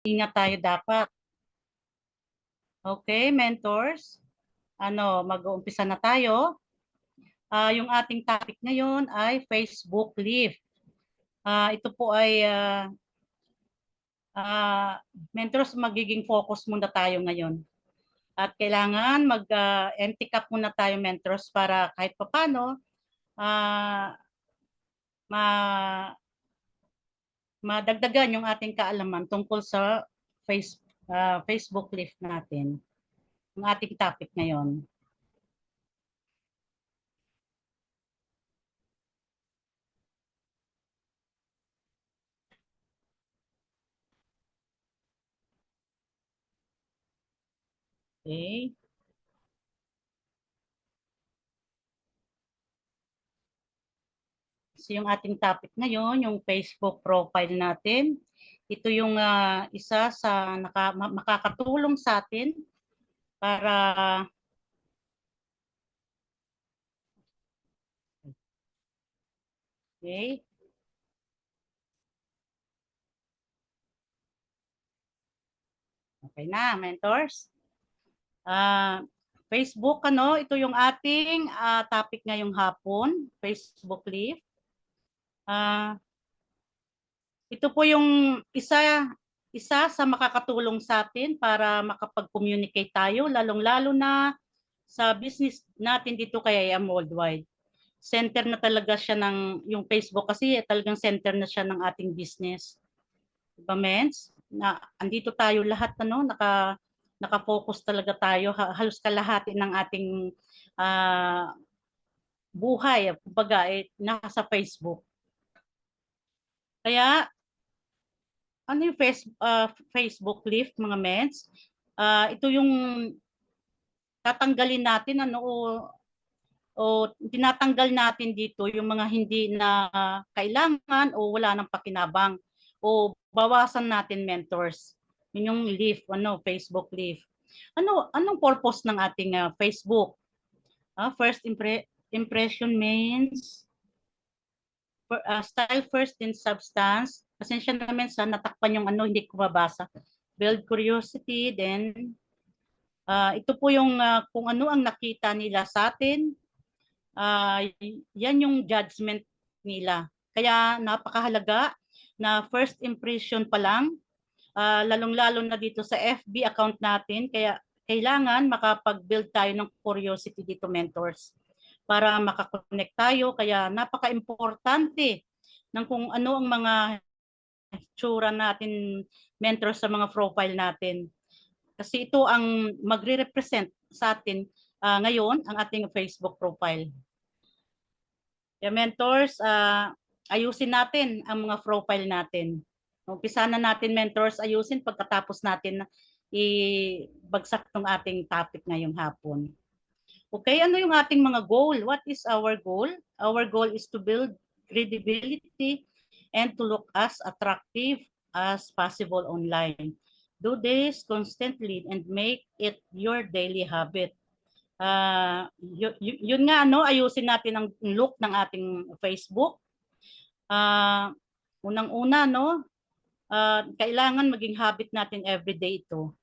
Ingat tayo dapat. Okay, mentors. Mag-uumpisa na tayo. Yung ating topic ngayon ay Facebook Live. Ito po ay mentors, magiging focus muna tayo ngayon. At kailangan mag-empty cup muna tayo, mentors, para kahit papano madagdagan yung ating kaalaman tungkol sa Facebook Live natin. Yung ating topic ngayon. Okay. So yung ating topic ngayon, yung Facebook profile natin. Ito yung isa sa makakatulong sa atin para okay. Okay na, mentors. Facebook, ito yung ating topic ngayong hapon, Facebook Live. Ito po yung isa sa makakatulong sa atin para makapag-communicate tayo, lalong-lalo na sa business natin dito kay IAM Worldwide. Center na talaga siya yung Facebook kasi talagang center na siya ng ating business. Diba, Mens? Andito tayo lahat, naka-focus talaga tayo, halos kalahati ng ating buhay, kumbaga, nasa Facebook. Kaya, ano yung Facebook Live, mga Mens? Ito yung tatanggalin natin, o tinatanggal natin dito yung mga hindi na kailangan o wala nang pakinabang, o bawasan natin, mentors. Yun yung leave, Facebook leave. Anong purpose ng ating Facebook? First impression means style first in substance. Pasensya naman sa natakpan yung hindi ko mabasa. Build curiosity, then ito po yung kung ano ang nakita nila sa atin. Yan yung judgment nila. Kaya napakahalaga na first impression pa lang, lalong-lalo na dito sa FB account natin. Kaya kailangan makapag-build tayo ng curiosity dito, mentors, para makakonect tayo. Kaya napaka-importante ng kung ano ang mga tsura natin, mentors, sa mga profile natin. Kasi ito ang magre-represent sa atin ngayon, ang ating Facebook profile. Kaya, mentors, ayusin natin ang mga profile natin. Umpisa na natin, mentors, ayusin pagkatapos natin ibagsak ng ating topic ngayong hapon. Okay, ano yung ating mga goal? What is our goal? Our goal is to build credibility and to look as attractive as possible online. Do this constantly and make it your daily habit. Yun nga, ayusin natin ang look ng ating Facebook. Unang-una, kailangan maging habit natin everyday ito.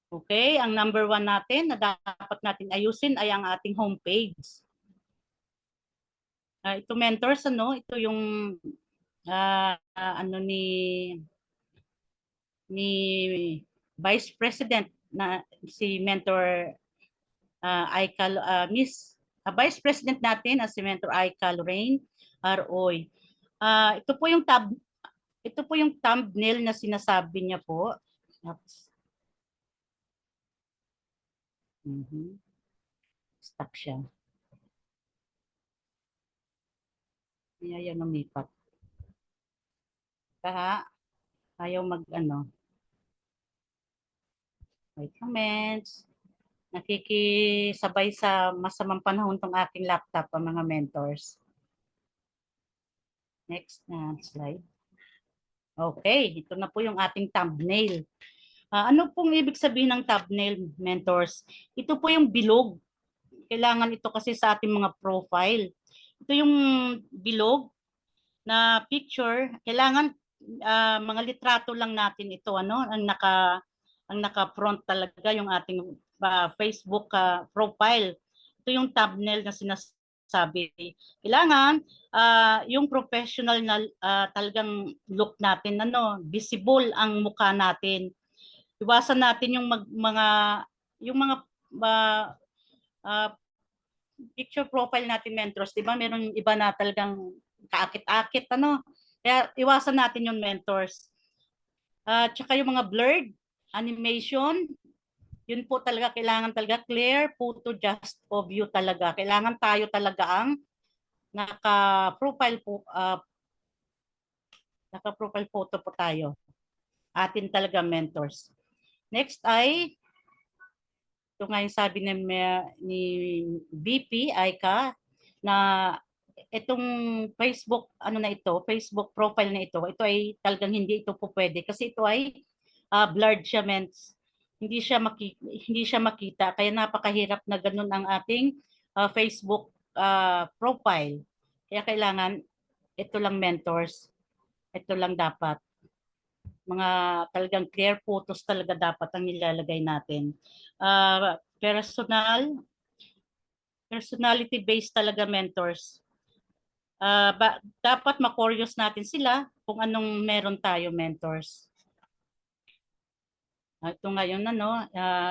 Okay, ang number 1 natin na dapat natin ayusin ay ang ating homepage. Ito, mentors, ito yung ni Vice President na si Mentor Vice President natin si Mentor Aika Lorraine Roy. Ito po yung thumbnail na sinasabi niya po. Stuck siya. Ayaw lumipat. Kaya ayaw may comments. Nakikisabay sa masamang panahon tong aking laptop, ang mga mentors. Next na slide. Okay, ito na po yung ating thumbnail. Ano pong ibig sabihin ng thumbnail, mentors? Ito po yung bilog. Kailangan ito kasi sa ating mga profile. Ito yung bilog na picture. Kailangan mga litrato lang natin ito, ano, ang naka-front talaga yung ating Facebook profile. Ito yung thumbnail na sinasabi. Kailangan yung professional na talagang look natin, ano, visible ang mukha natin. Iwasan natin yung mga uh, picture profile natin mentors, 'di ba? Meron iba na talagang kaakit-akit, ano. Kaya iwasan natin yung mentors. Tsaka yung mga blurred animation, yun po talaga, kailangan talaga clear photo just of you talaga. Kailangan tayo talaga ang naka-profile po, naka-profile photo po tayo. Atin talaga mentors. Next ay, ito nga yung sabi ni VP Aika, na itong Facebook Facebook profile na ito ay talagang hindi ito po pwede kasi ito ay blurred siya, mens. Hindi siya makita, kaya napakahirap na ganun ang ating Facebook profile. Kaya kailangan ito lang, mentors. Ito lang dapat. Mga talagang clear photos talaga dapat ang nilalagay natin. Personality based talaga, mentors. Dapat ma-curious natin sila kung anong meron tayo, mentors. Ito ngayon, ano,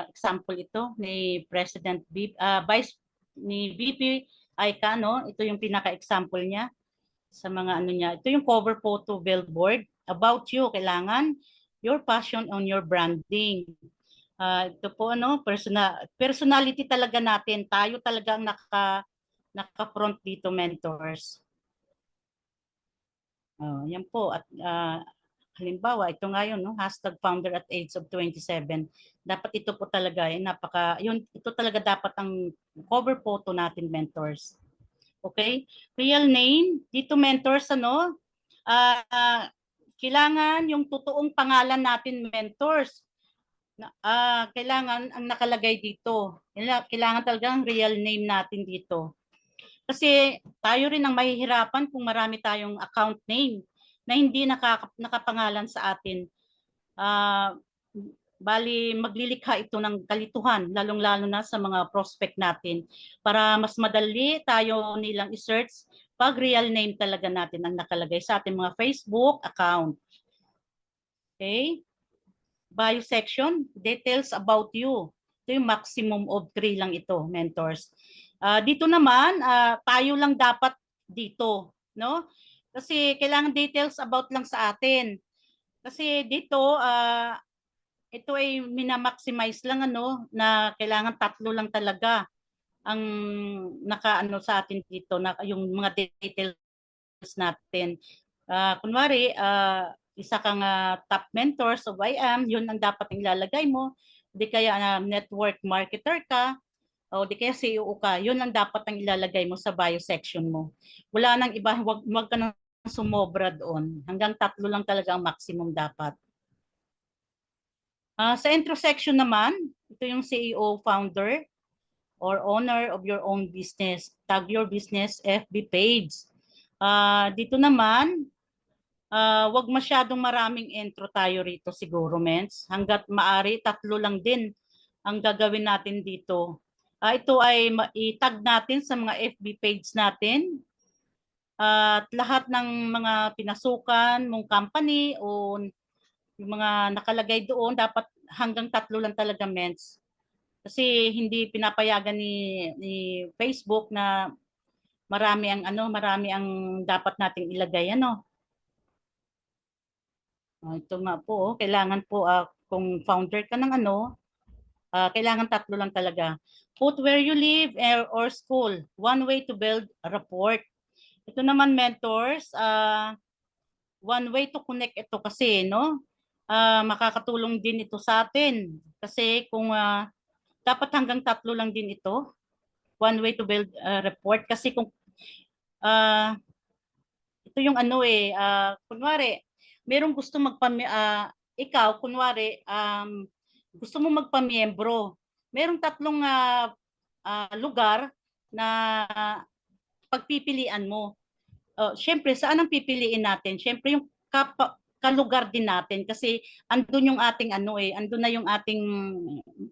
example ito ni President Vice ni VP Aika, no? Ito yung pinaka-example niya sa mga ano niya. Ito yung cover photo billboard about you. Kailangan your passion on your branding. Ito po, ano, personality talaga natin. Tayo talaga ang naka-front dito, mentors. Yan po. At halimbawa, ito nga yun, no? #founder at age of 27. Dapat ito po talaga, ito talaga dapat ang cover photo natin, mentors. Okay? Real name, dito, mentors, ano, kailangan yung totoong pangalan natin, mentors. Kailangan ang nakalagay dito. Kailangan talagang real name natin dito. Kasi tayo rin ang mahihirapan kung marami tayong account name na hindi nakapangalan sa atin. Bali, maglilikha ito ng kalituhan, lalong-lalo na sa mga prospect natin. Para mas madali tayo nilang i-search pag real name talaga natin ang nakalagay sa ating mga Facebook account. Okay? Bio section, details about you. Ito yung maximum of 3 lang ito, mentors. Dito naman, tayo lang dapat dito, no? Kasi kailangan details about lang sa atin. Kasi dito, ito ay minamaximize lang, ano, na kailangan 3 lang talaga ang nakaano sa atin dito, na yung mga details natin. Kunwari, isa kang top mentors of IAM, yun ang dapat ilalagay mo. Di kaya network marketer ka, o di kaya CEO ka, yun ang dapat ang ilalagay mo sa bio section mo. Wala nang iba, wag ka nang sumobra doon. Hanggang 3 lang talaga ang maximum dapat. Sa intro section naman, ito yung CEO, founder, or owner of your own business. Tag your business FB page. Dito naman, wag masyadong maraming intro tayo rito siguro, mens. Hanggat maari, 3 lang din ang gagawin natin dito. Ito ay itag natin sa mga FB page natin. At lahat ng mga pinasukan mong company o yung mga nakalagay doon, dapat hanggang 3 lang talaga, mens. Kasi hindi pinapayagan ni Facebook na marami ang dapat nating ilagay, ano. Ito nga po, kailangan po kung founder ka ng ano, kailangan 3 lang talaga. Put where you live or school. One way to build a rapport. Ito naman, mentors, one way to connect ito kasi, no? Makakatulong din ito sa atin. Kasi kung dapat hanggang 3 lang din ito. One way to build a rapport. Kasi kung ito yung ano kunwari, merong gusto ikaw, kunwari, gusto mo magpamiyembro. Merong 3 lugar na pagpipilian mo. Siyempre, saan ang pipiliin natin? Siyempre, yung kalugar din natin kasi andun yung ating andun na yung ating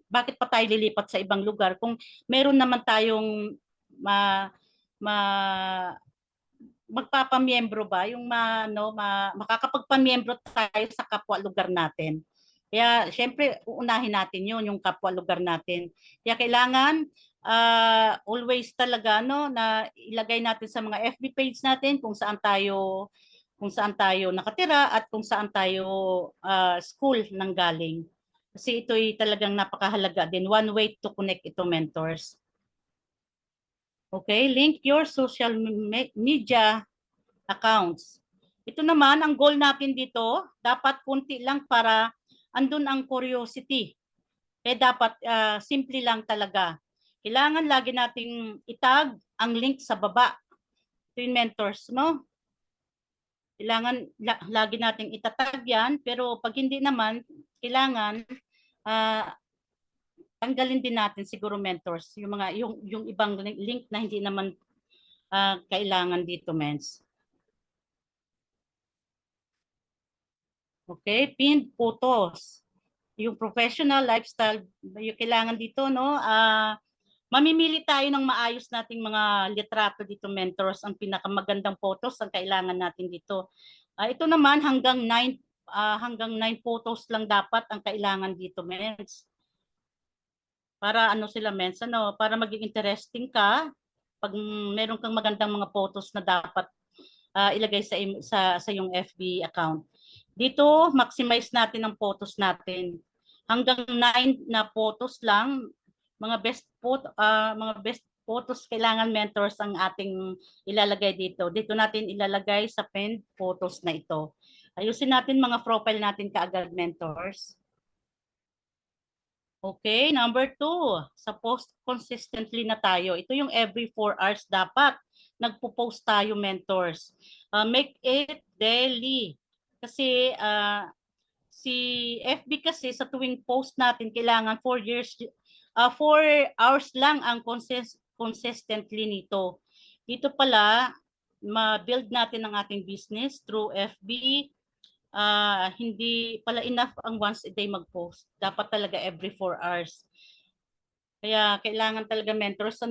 bakit pa tayo lilipat sa ibang lugar kung meron naman tayong ma, ma magpapamiyembro ba yung makakapagpamiyembro tayo sa kapwa lugar natin. Kaya syempre uunahin natin yun yung kapwa lugar natin. Kaya kailangan always talaga na ilagay natin sa mga FB page natin kung saan tayo nakatira at kung saan tayo school nang galing. Kasi ito'y talagang napakahalaga din. One way to connect ito, mentors. Okay, link your social media accounts. Ito naman, ang goal natin dito, dapat kunti lang para andun ang curiosity. Dapat simple lang talaga. Kailangan lagi nating itag ang link sa baba. Ito yung mentors, no? Kailangan lagi nating itatag yan, pero pag hindi naman, kailangan tanggalin din natin siguro, mentors, yung ibang link na hindi naman kailangan dito, mens. Okay, pinned photos. Yung professional lifestyle, yung kailangan dito, no? Mamimili tayo ng maayos nating mga litrato dito, mentors. Ang pinakamagandang photos ang kailangan natin dito. Ito naman hanggang 9 photos lang dapat ang kailangan dito, mens. Para sila, mens, para maging interesting ka pag meron kang magandang mga photos na dapat ilagay sa yung FB account. Dito, maximize natin ang photos natin. Hanggang 9 na photos lang, mga best photos kailangan, mentors, ang ating ilalagay dito. Dito natin ilalagay sa pinned photos na ito. Ayusin natin mga profile natin kaagad, mentors. Okay, number 2, sa post consistently na tayo. Ito yung every 4 hours dapat nagpo-post tayo, mentors. Make it daily. Kasi si FB kasi sa tuwing post natin kailangan 4 hours lang ang consistently nito. Dito pala ma-build natin ang ating business through FB. Hindi pala enough ang once a day mag-post. Dapat talaga every 4 hours. Kaya kailangan talaga, mentors,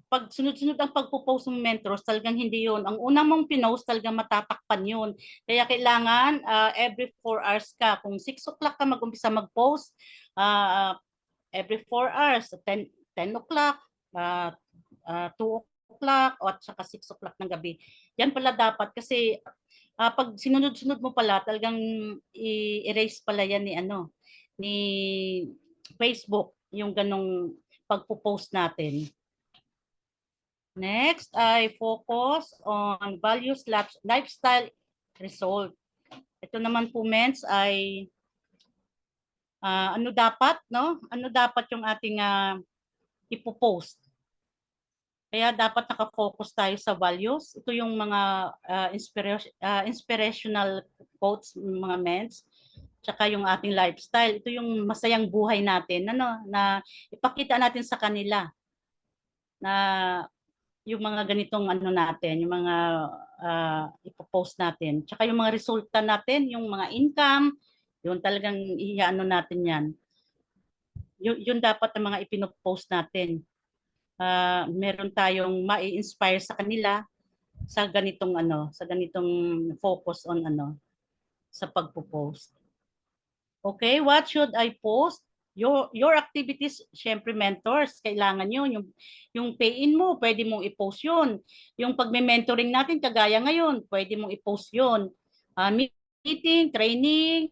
pag sunod-sunod ang pagpo-post ng mentors, talagang hindi yun. Ang unang mong pinost, talagang matatakpan yun. Kaya kailangan every 4 hours ka. Kung 6 o'clock ka mag-umpisa mag-post, every 4 hours, 10 o'clock, 2 o'clock, o at saka 6 o'clock ng gabi. Yan pala dapat kasi pag sinunod-sunod mo pala, talagang i-erase pala yan ni Facebook, yung ganong pagpo-post natin. Next, I focus on values, lifestyle, result. Ito naman po, mens, ay ano dapat, no? Ano dapat yung ating ipo-post. Kaya dapat naka-focus tayo sa values. Ito yung mga inspirational quotes, mga mens. Tsaka yung ating lifestyle. Ito yung masayang buhay natin, na ipakita natin sa kanila na yung mga ganitong natin, yung mga ipopost natin. Tsaka yung mga resulta natin, yung mga income, yun talagang natin yan. Yun dapat ang mga ipinopost natin. Meron tayong mai-inspire sa kanila sa ganitong focus on sa pagpo-post. Okay, what should I post? Your activities, syempre, mentors, kailangan yun. Yung pay-in mo, pwede mong i-post yun. Yung pagme-mentoring natin, kagaya ngayon, pwede mong i-post yun. Meeting, training,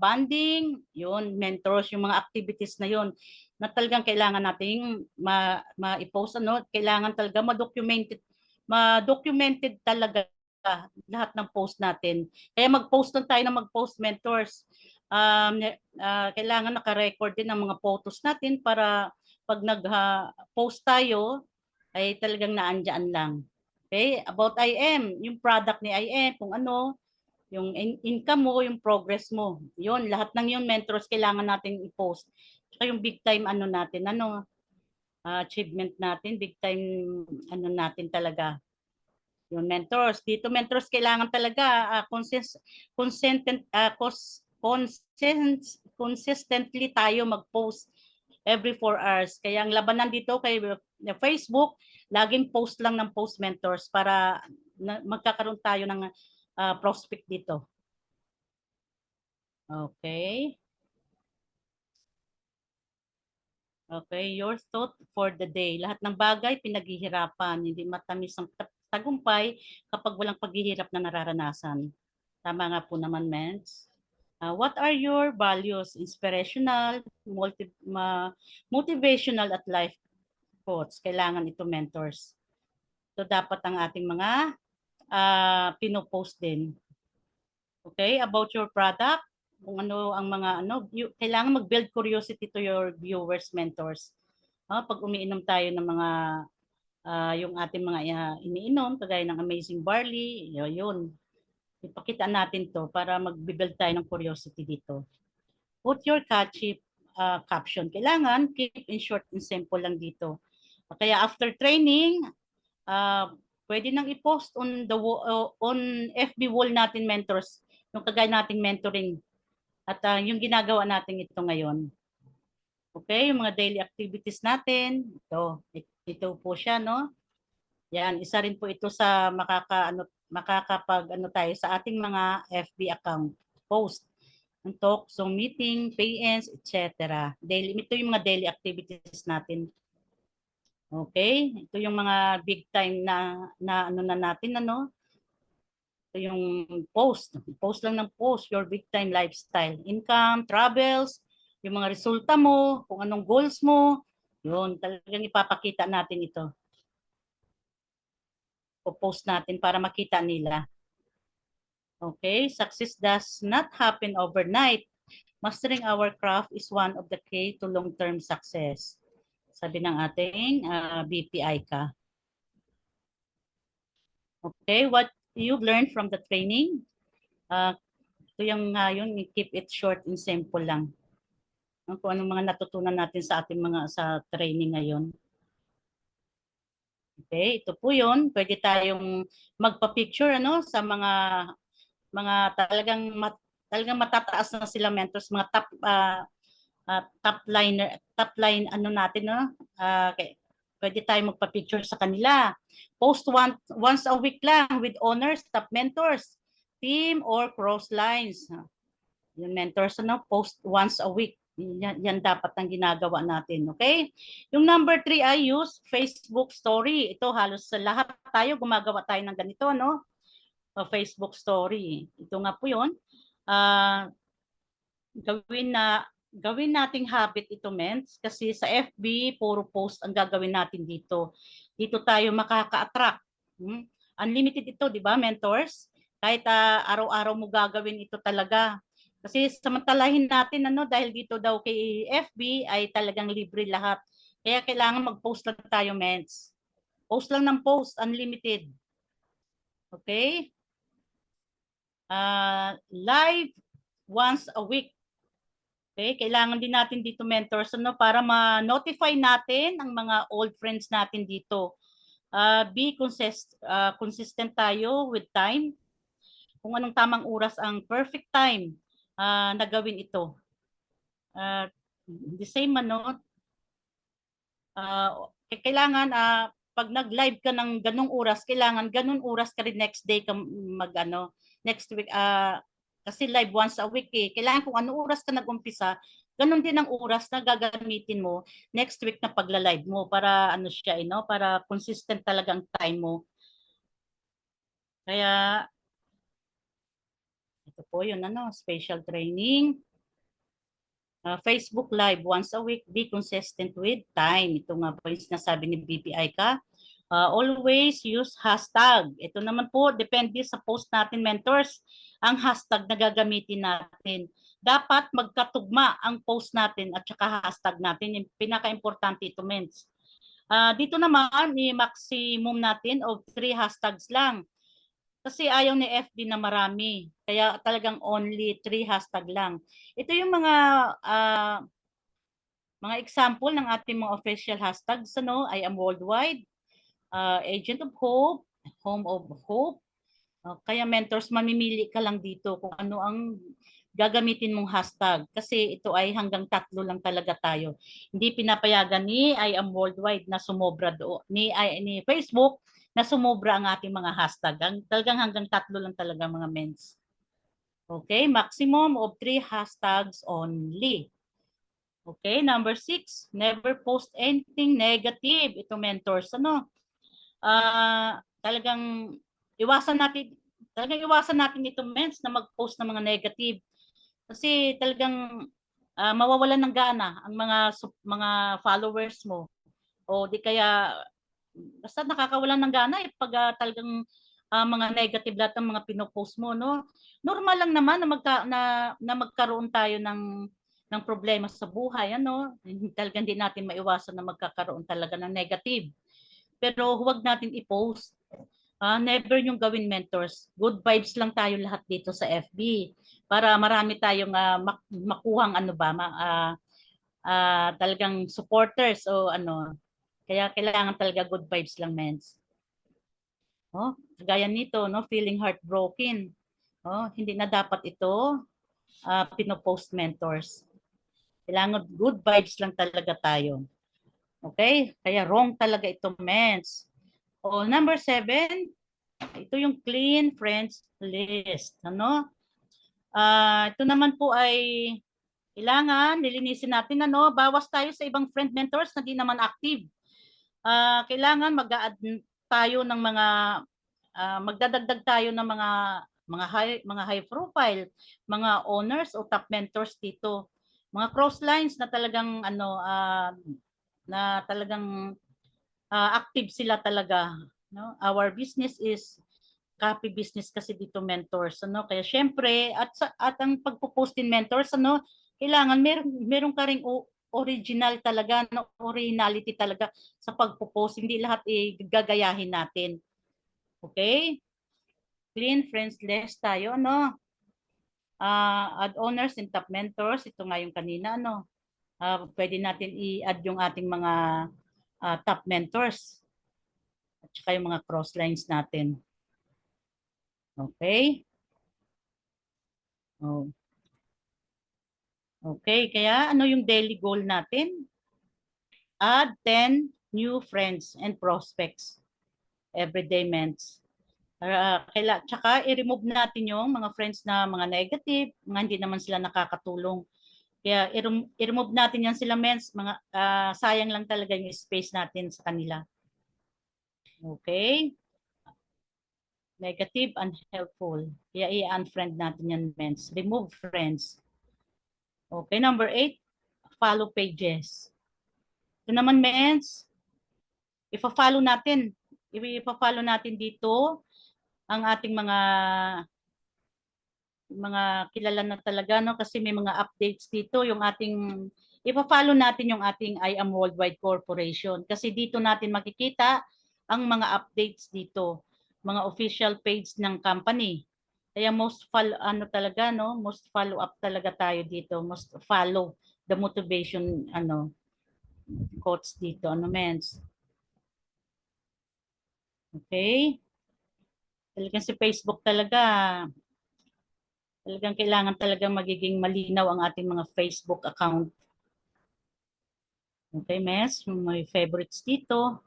bonding, yun, mentors, yung mga activities na yun na talagang kailangan nating ma-i-post. Kailangan talaga ma-documented talaga lahat ng post natin. Kaya mag-post lang tayo ng mag-post, mentors. Kailangan naka-record din ang mga photos natin para pag nag-post tayo ay talagang naandyan lang. Okay, about IM, yung product ni IM, kung yung income mo, yung progress mo. Yun, lahat ng yun, mentors, kailangan natin i-post. Saka yung big time natin, achievement natin, big time natin talaga. Yung mentors. Dito mentors kailangan talaga consistently tayo mag-post every 4 hours. Kaya ang labanan dito kay Facebook, laging post lang ng post mentors para magkakaroon tayo ng prospect dito. Okay. Okay, your thought for the day. Lahat ng bagay pinaghihirapan, hindi matamis ang tagumpay kapag walang paghihirap na nararanasan. Tama nga po naman, Mens. What are your values? Inspirational, motivational at life quotes. Kailangan ito mentors. So dapat ang ating mga pinopost din. Okay, about your product, kung ano ang mga kailangan mag-build curiosity to your viewers, mentors. Pag umiinom tayo ng mga yung ating mga iniinom, kagaya ng Amazing Barley, yun. Ipakita natin to para mag-build tayo ng curiosity dito. Put your catchy caption. Kailangan keep in short and simple lang dito. Kaya after training, pwede nang i-post on FB wall natin, mentors, yung kagaya nating mentoring at yung ginagawa natin ito ngayon. Okay, yung mga daily activities natin, ito po siya, no? Yan, isa rin po ito sa makakapag tayo sa ating mga FB account post. Ang talk, Zoom meeting, pay-ins, etc. Ito yung mga daily activities natin. Okay? Ito yung mga big time na natin, Ito yung post. Post lang ng post, your big time lifestyle. Income, travels, yung mga resulta mo, kung anong goals mo, yun, talagang ipapakita natin ito. Post natin para makita nila. Okay, success does not happen overnight. Mastering our craft is one of the key to long-term success. Sabi ng ating BPI ka. Okay, what you've learned from the training, ito yung yun, keep it short and simple lang. Kung anong mga natutunan natin sa ating sa training ngayon. Okay, ito po yun. Pwede tayong magpa-picture sa mga talagang matataas na sila mentors, mga top line natin, okay. Pwede tayong magpa-picture sa kanila. Post once a week lang with honors, top mentors, team or cross lines. Yung mentors, post once a week. Yan dapat ang ginagawa natin, okay? Yung number 3 ay use Facebook story. Ito halos sa lahat tayo gumagawa tayo ng ganito, no? Facebook story. Ito nga po 'yon. Gawin nating habit ito, Mens, kasi sa FB puro post ang gagawin natin dito. Dito tayo makaka-attract. Unlimited ito, 'di ba, mentors? Kahit araw-araw mo gagawin ito talaga. Kasi samantalahin natin dahil dito daw kay FB ay talagang libre lahat. Kaya kailangan mag-post lang tayo, Mens. Post lang ng post, unlimited. Okay? Live once a week. Okay? Kailangan din natin dito, mentors, para ma-notify natin ang mga old friends natin dito. Be consistent tayo with time. Kung anong tamang oras ang perfect time na gawin ito. The same, kailangan pag nag-live ka ng ganung oras, kailangan ganung oras ka rin next day ka next week, kasi live once a week Kailangan kung anong oras ka nag-umpisa, ganun din ang oras na gagamitin mo next week na pagla-live mo para siya, para consistent talaga ang time mo. Kaya ito po yun, special training. Facebook Live once a week, be consistent with time. Ito nga po yung sinasabi ni BPI ka. Always use hashtag. Ito naman po, depende sa post natin, mentors, ang hashtag na gagamitin natin. Dapat magkatugma ang post natin at saka hashtag natin. Yung pinaka-importante ito, mens. Dito naman, i-maximum natin of 3 hashtags lang. Kasi ayaw ni FB na marami. Kaya talagang only 3 hashtag lang. Ito yung mga example ng ating mga official hashtags. I am worldwide, agent of hope, Home of Hope. Kaya mentors, mamimili ka lang dito kung ano ang gagamitin mong hashtag kasi ito ay hanggang 3 lang talaga tayo. Hindi pinapayagan ni I am worldwide na sumobra do ni Facebook na sumobra ang ating mga hashtag. Talagang hanggang 3 lang talaga mga mens. Okay, maximum of 3 hashtags only. Okay, number 6, never post anything negative. Ito mentors, ano? Talagang iwasan natin ito mens na mag-post ng mga negative kasi talagang mawawalan ng gana ang mga followers mo o di kaya basta nakakawalan ng gana pag talagang mga negative lahat ng mga pinopost mo, no? Normal lang naman na magkaroon tayo ng problema sa buhay, ano? Talagang hindi natin maiwasan na magkakaroon talaga ng negative. Pero huwag natin i-post. Never yung gawin mentors. Good vibes lang tayo lahat dito sa FB para marami tayong makuhang ano ba, talagang supporters o ano. Kaya kailangan talaga good vibes lang, mens. Oh, gaya nito, no, feeling heartbroken. Oh, hindi na dapat ito pinopost mentors. Kailangan good vibes lang talaga tayo. Okay? Kaya wrong talaga ito, mens. O, number 7, ito yung clean friends list. Ano? Ito naman po ay kailangan nilinisin natin, ano, bawas tayo sa ibang friend mentors na di naman active. Kailangan mag-a-add tayo ng mga magdadagdag tayo ng mga high profile, mga owners o top mentors dito. Mga cross lines na talagang ano na talagang active sila talaga, no? Our business is copy business kasi dito mentors, ano? Kaya syempre at ang pagpo-post din mentors, ano, kailangan meron ka ring original talaga, no, originality talaga sa pagpo-post, hindi lahat gagayahin natin. Okay? Clean friends list tayo, no? Add owners and top mentors, ito nga yung kanina, ano? Pwede natin i-add yung ating mga top mentors at saka yung mga cross lines natin. Okay? Oh. Okay, kaya ano yung daily goal natin? Add 10 new friends and prospects everyday ments. Tsaka i-remove natin yung mga friends na mga negative, mga hindi naman sila nakakatulong. Kaya i-remove natin yan sila mens, mga sayang lang talaga yung space natin sa kanila. Okay? Negative, unhelpful. Kaya i-unfriend natin yan mens. Remove friends. Okay, number 8, follow pages. Ito naman mens, ipa-follow natin dito ang ating mga kilala na talaga, no, kasi may mga updates dito yung ating ipa-follow natin yung ating I Am Worldwide Corporation kasi dito natin makikita ang mga updates dito, mga official page ng company. Kaya most follow up talaga tayo dito, most follow the motivation quotes dito, ano mens. Okay? Talagang si Facebook talagang kailangan talagang magiging malinaw ang ating mga Facebook account. Okay, Mes? May favorites dito.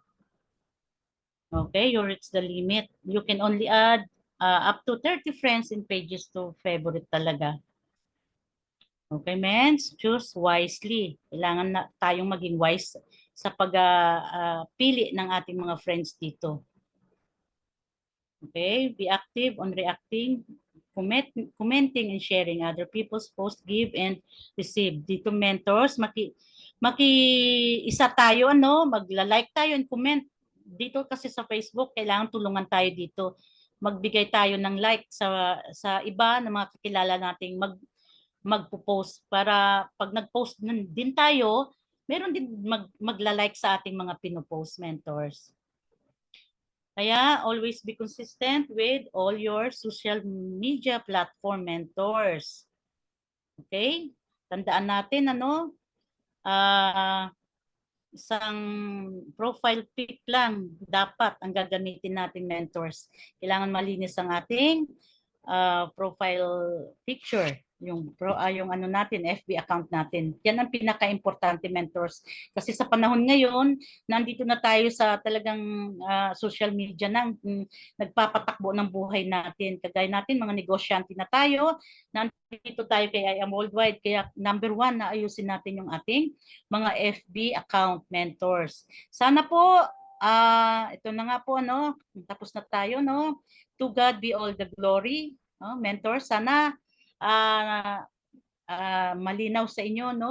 Okay, you reach the limit. You can only add up to 30 friends in pages to favorite talaga. Okay, Mens? Choose wisely. Kailangan na tayong maging wise sa pagpili ng ating mga friends dito. Okay, be active on reacting, commenting and sharing other people's posts, give and receive. Dito mentors, isa tayo, ano, magla-like tayo and comment. Dito kasi sa Facebook, kailangan tulungan tayo dito. Magbigay tayo ng like sa iba na mga kakilala nating magpo-post para pag nag-post din tayo, meron din magla-like sa ating mga pino-post mentors. Kaya always be consistent with all your social media platform mentors. Okay? Tandaan natin, ano, isang profile pic lang dapat ang gagamitin nating mentors. Kailangan malinis ang ating profile picture, yung ano natin, FB account natin. Yan ang pinaka-importante, mentors. Kasi sa panahon ngayon, nandito na tayo sa talagang social media nang nagpapatakbo ng buhay natin. Kagaya natin, mga negosyante na tayo, nandito tayo kay I Am Worldwide. Kaya number 1, na ayusin natin yung ating mga FB account, mentors. Sana po, ito na nga po, no? Tapos na tayo, no? To God be all the glory. No? Mentor, sana malinaw sa inyo, no?